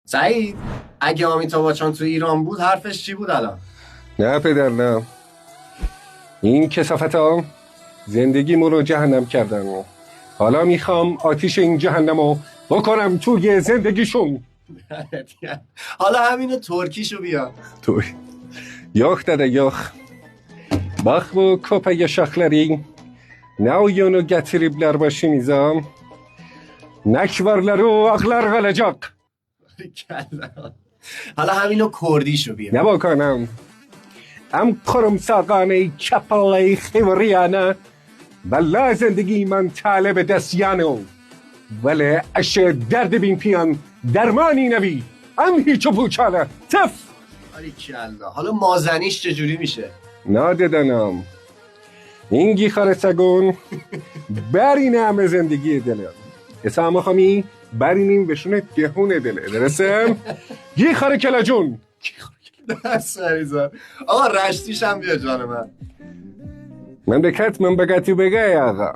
سعید، اگه آمیتاب بچان تو ایران بود حرفش چی بود الان؟ نه پدر نه، این کثافت ها زندگیمو رو جهنم کردن. حالا میخوام آتیش این جهنم رو بکنم توی زندگیشون. حالا همینو ترکیشو بیا. توی yok dede yok. Bak bu köpe yaşakları ne oyunu getiripler başımıza. Nekvarları o aklar kalacak. حالا همینو کردیشو بیا. Ne bakanım? Em kurum sağane çapalayı خیوریانه بلا زندگی من طالب دستیانه ولی اشه درد بین پیان درمانی نبی ام هیچو پوچاله تف. باریکلا. حالا مازنیش چجوری میشه؟ نه ددنم این گیخاره سگون برینه همه زندگی دلم اسامه خمی برینیم بشونه دهونه دله درسته؟ گیخاره کلا جون. سریزار آقا رشتیش هم بیا جان من. مملکت منبقتی بگه آقا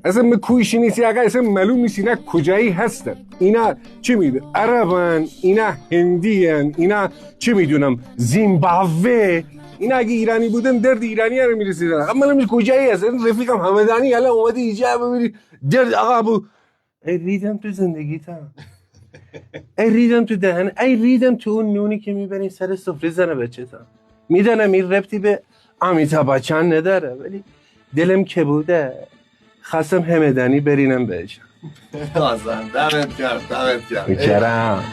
اصلا کویشی نیستی آقا، اصلا معلوم نیست اینا کجایی هستن. اینا چی میدون؟ عربن، اینا هندین، اینا چی میدونم زیمبابوه. اینا اگه ایرانی بودن درد ایرانی ها رو میرسیدن. آقا معلوم کجایی هستن. رفیقم همدانی الان اومده اینجا ببینی درد آقا بو ای ریدم تو زندگیتم، ای ریدم تو دهن، ای ریدم تو اون نونی که میبرین سر سفره زن بچه‌تم. میدونم این ربطی به آمیتاب بچن نداره ولی دلم که بوده خواستم همدانی برینم بهش. دمت گرم. میکرم